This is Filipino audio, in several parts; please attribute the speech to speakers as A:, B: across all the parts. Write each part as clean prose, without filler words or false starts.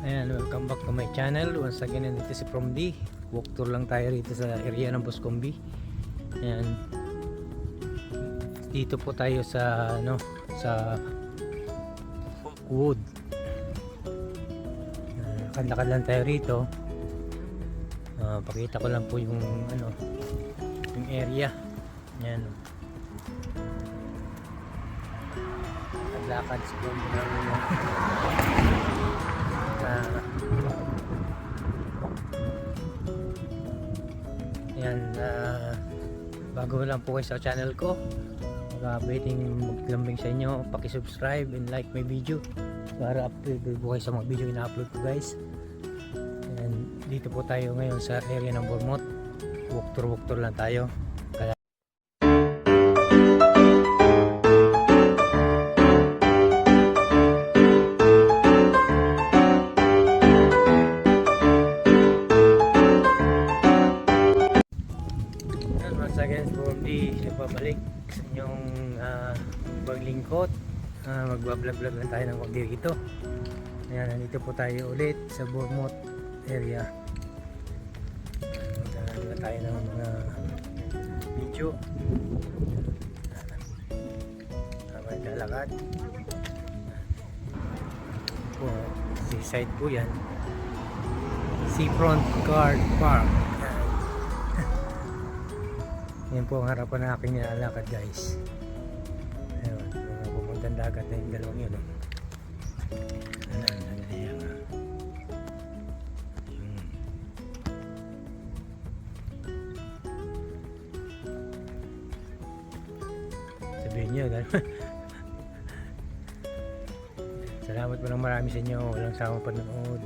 A: Ayan, welcome back to my channel. Once again, nandito si From D. Walk tour lang tayo rito sa area ng Boscombe. Ayan. Dito po tayo sa sa Oakwood. Lakad-lakad lang tayo rito. Pakita ko lang po yung yung area. Ayan. Lakad sa From D. Ayan, bago lang po kayo sa channel ko, pwedeng maglambing sa inyo, paki-subscribe and like my video para update po kayo sa mga video ina-upload ko, guys. And dito po tayo ngayon sa area ng Bournemouth. Walk tour lang tayo. Babalik sa inyong paglingkot. Magbablog lang tayo ng konti dito. Ayan, nandito po tayo ulit sa Bournemouth area. Magdala na tayo ng mga video. Maglalakad po, seaside po yan, Seafront Car Park. Yan po ang harapan na aking nilalakad, guys. Ayun, pupuntang dagat na yung dalawang yun. Sabihin nyo, salamat po lang marami sa inyo. Walang sama panonood.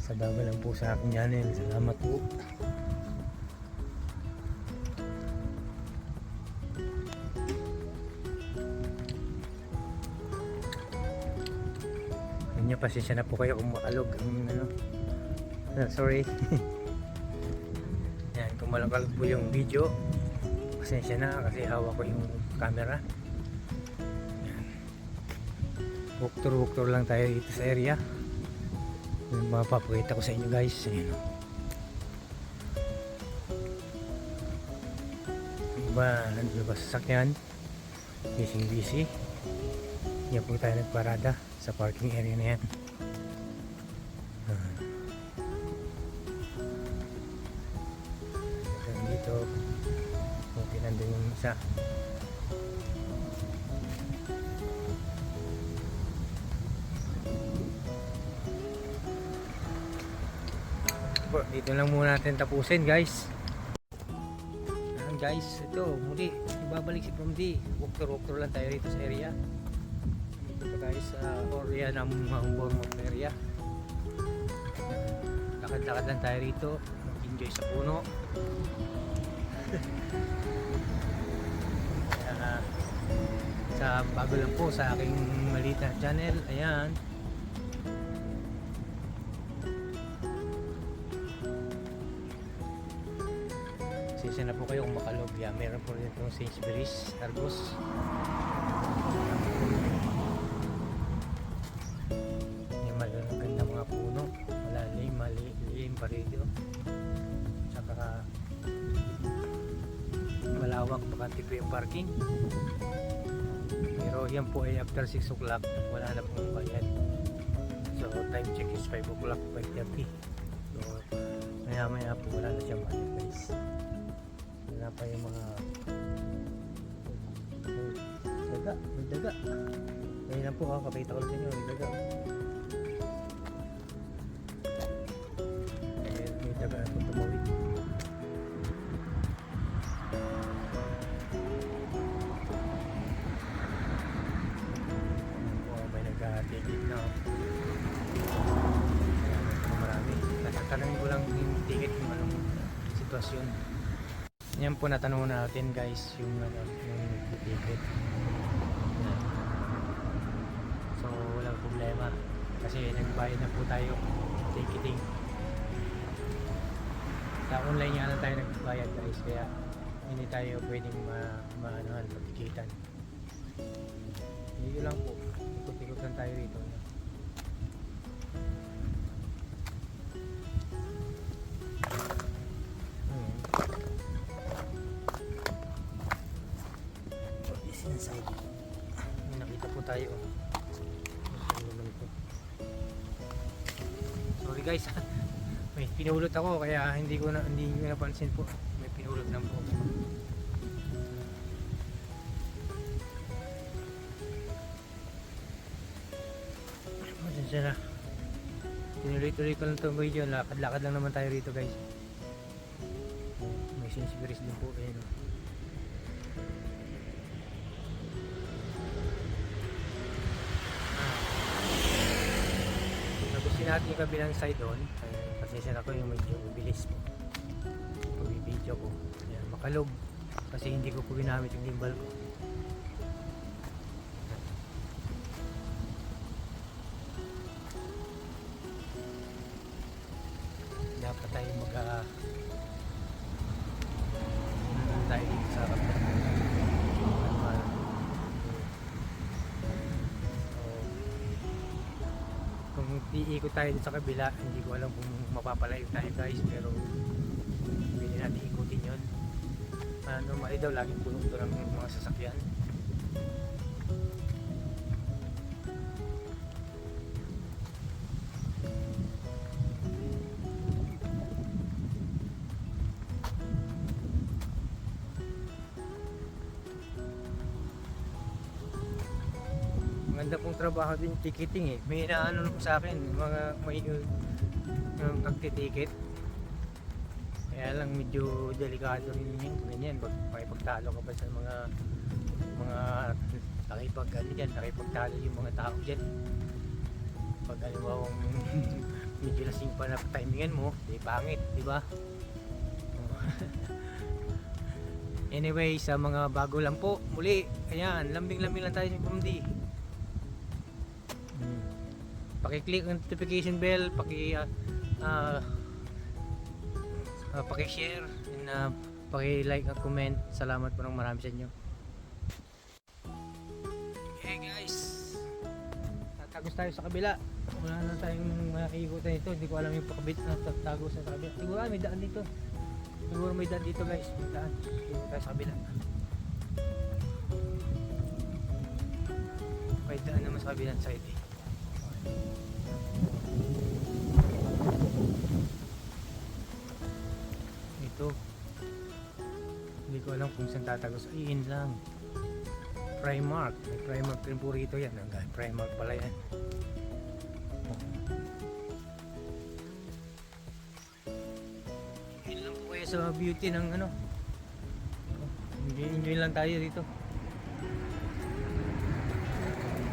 A: Sababa lang po sa aking channel. Salamat po. Pasensya na po kayo kung makalog sorry. Yan, kung malakalog po yung video, pasensya na kasi hawak ko yung camera. Yan. Walk tour lang tayo dito sa area. Yung mapapakita ko sa inyo, guys. Ayan. Nandito ba sasakyan? Busy. Yan po tayo nagparada sa parking area na yan. Dito buti nandun yung isa. Dito lang muna natin tapusin, guys. Ayan, guys, ito muli ibabalik si From D. Walk tour lang tayo rito sa area. Dito tayo sa area ng Bournemouth area. Lakad-lakad lang tayo rito, mag-enjoy sa puno. Sa bago lang po sa aking maliit na channel, ayan. Sisa na po kayo kung makalog. Meron po rin itong Sainsbury's, Argos. Maganda mga puno, malilim pa rin, saka malawak, bakante po yung parking. Pero yan po ay after 6 o'clock wala na pong bayad. So time check is 5 o'clock, 5:30. So maya po wala na siyang bayad, guys. Wala pa yung mga may daga. Ngayon lang po, kapita ko lang sa inyo, may daga. Daga na po tumawid. May nag-ticket na. Marami. Tatanungin ko lang yung ticket kung anong sitwasyon. Yan po natanong natin, guys, yung ticket. So walang problema kasi nagbayad na po tayo ticketing. Sa online nga lang tayo nagbayad, guys, kaya hindi tayo pwedeng magtikitan. Dito lang po, ikot-ikot lang tayo rito. tayo. Saan naman ito? Sorry guys, may pinulot ako kaya hindi ko napansin po. May pinulot lang po. Pasensya na. Tinuloy-tuloy ko lang itong video. Lakad-lakad lang naman tayo rito guys. May sinisigaris din po. Ayun o. Nagusin natin yung kabilang side doon. Pasensya na ko yung medyo bilis po. Pag-video ko. Ayan, makalog. Kasi hindi ko po ginamit yung gimbal ko. Dapat tayo tayo dito sa kapit. Kung iikot tayo dito sa kabila, hindi ko alam kung mapapalayo tayo guys, pero pwede natin ikutin yun. Normally daw laging puno ito ng mga sasakyan. Maganda pong trabaho din ticketing eh. May inaano po sa akin, may nagtiticket. Kaya lang medyo delikado rin yun. Ganyan, makipagtalo ka pa sa mga nakipagtalo yung mga tao dyan. Pag halimbawa medyo lasing pa na timingan mo, di pangit, di ba? Anyway, sa mga bago lang po, muli, ayan, lambing-lambing lang tayo sa Kumdi. Paki-click ang notification bell, paki-share, and paki-like at comment. Salamat po ng marami sa inyo. Okay guys, tatagos tayo sa kabila. Wala na tayong ikutan ito. Hindi ko alam yung pakabit na tatagos sa kabila. Siguro may daan dito. Siguro may daan dito guys. May daan. Ikot tayo sa kabila. May daan naman sa kabilang side eh. Ito hindi ko alam kung saan tatagos. Ayun lang, Primark. May Primark rin po rito yan. Primark pala yan. Ayun lang po kaya sa beauty ng ano. Enjoy lang tayo dito.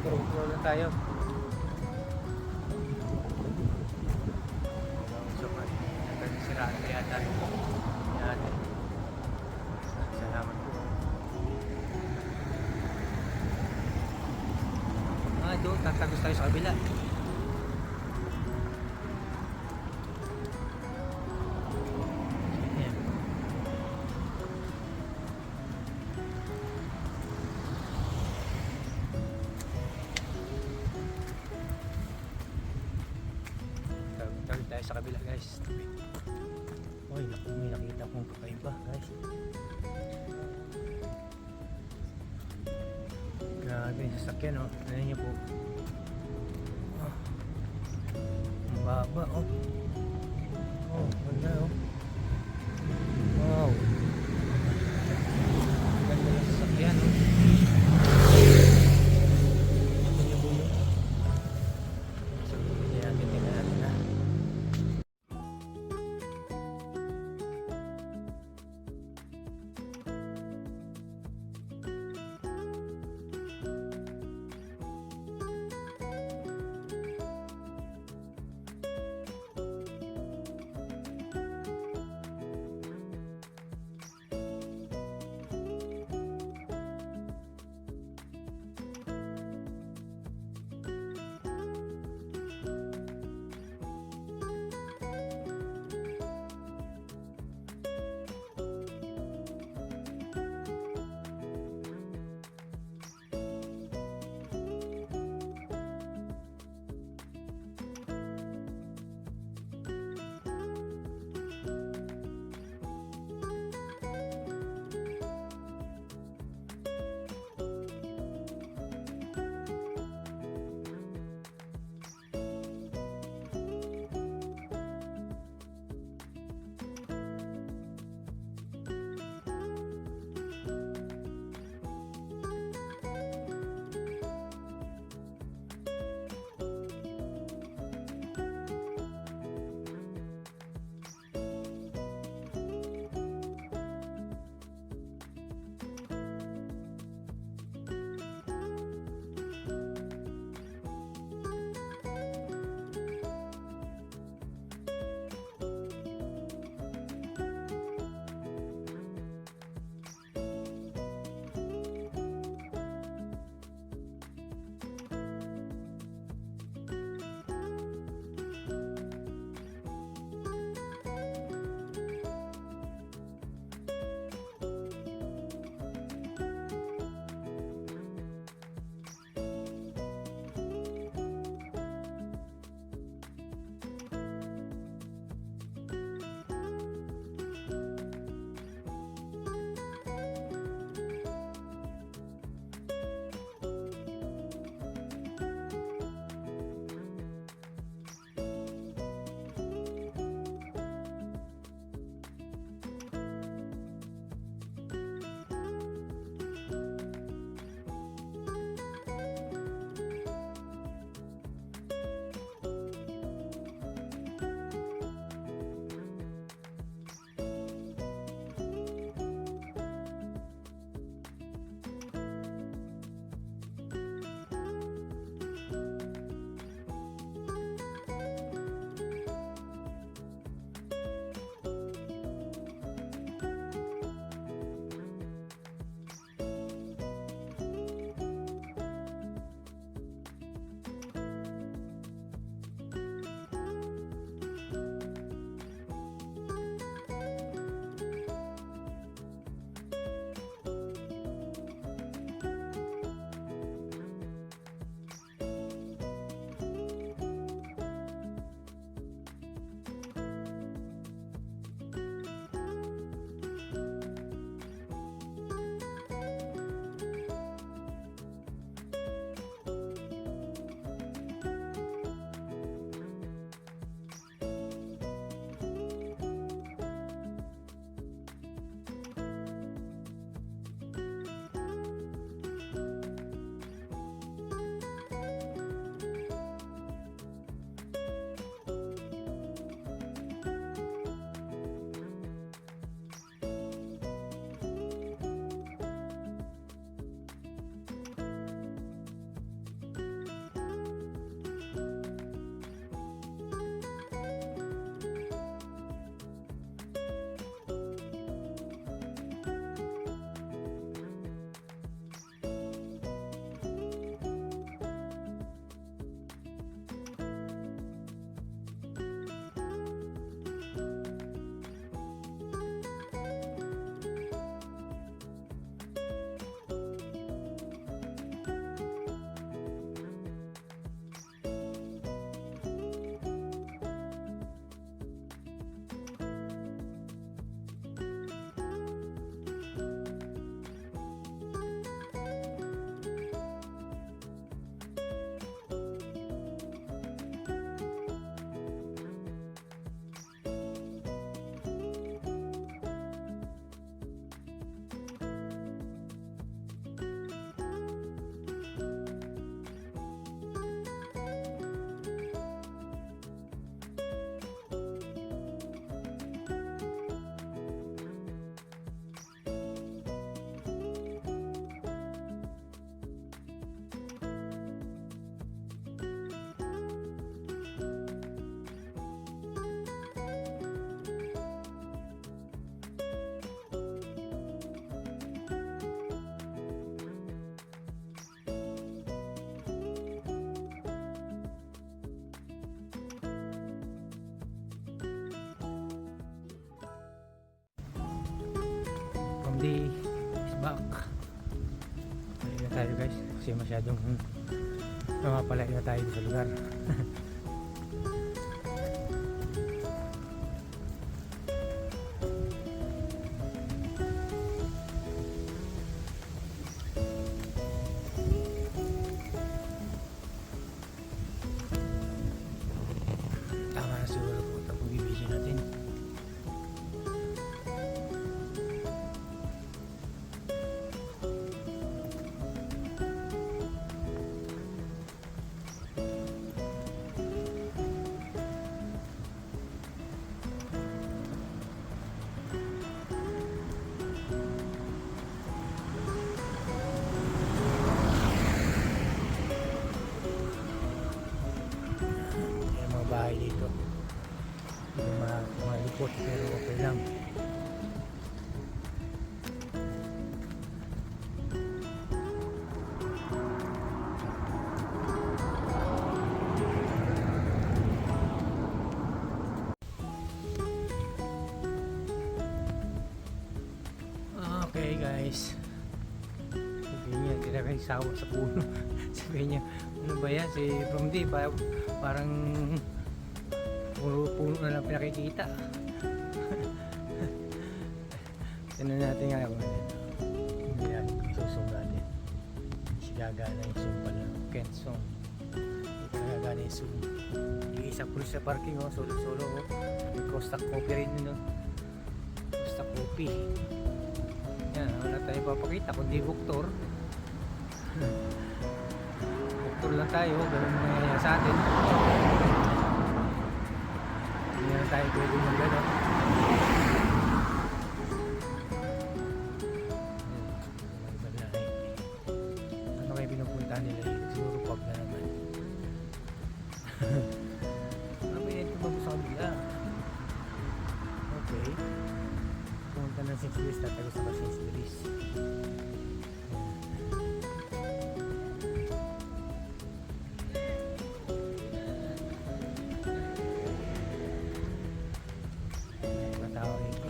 A: Pro lang tayo. Siraan kaya tayo. Yan. Salamat po. Doon, tatagos tayo sa kabila. Yan. Tagos tayo sa kabila guys. Oy, may nakita kong kakaiba guys. Grabe yung sasakyan oh. Ano niyo po? Oh. Ang baba oh. Oh, ganda oh. Wow. Ganda ng sasakyan oh. So, hindi natin tingnan natin ha. Rondi is back. Ayun na tayo guys, kasi masyadong namapalay na tayo sa lugar. Tama na siguro po ito kung bibigyan natin. Yung mga bahay dito. Yung mga lipot pero okay lang. Okay guys, sabihin niya hindi na kayo sawa sa puno. Sabihin niya ano ba yan si Romdi parang puro puno na lang pinakikita. Tignan natin nga kung ano hindi natin susungatin. Hindi gagana yung zoom pala, Kent Song hindi ka gagana yung zoom. Yung isa pulis sa parking oh, solo oh. May Costa Coffee rin yun oh. Costa Coffee. Yan, wala tayong papakita kundi Buktor. Buktor lang tayo, ganun nangyayari sa atin. Hindi na tayo pwede mag-ano. Ano kayo pinupunta nila dito? Siguro pub na naman. Ano ba yun? Tumabos sa kabila. Okay. Pumunta ng St. Louis, tatago sa St. Louis. Matawag ito.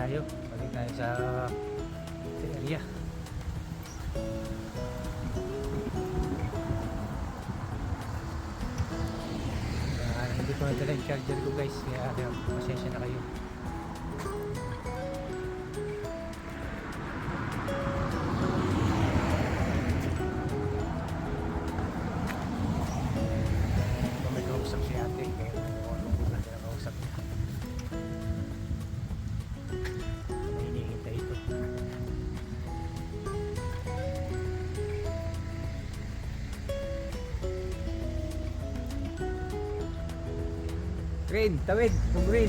A: Balik tayo sa area. Hindi ko nadala yung charger ko guys, kaya pasensya na kayo. May kausap si ate, kaya ano ko natin ang kausap niya. May hinihintay ito. Green, tawid, kung green.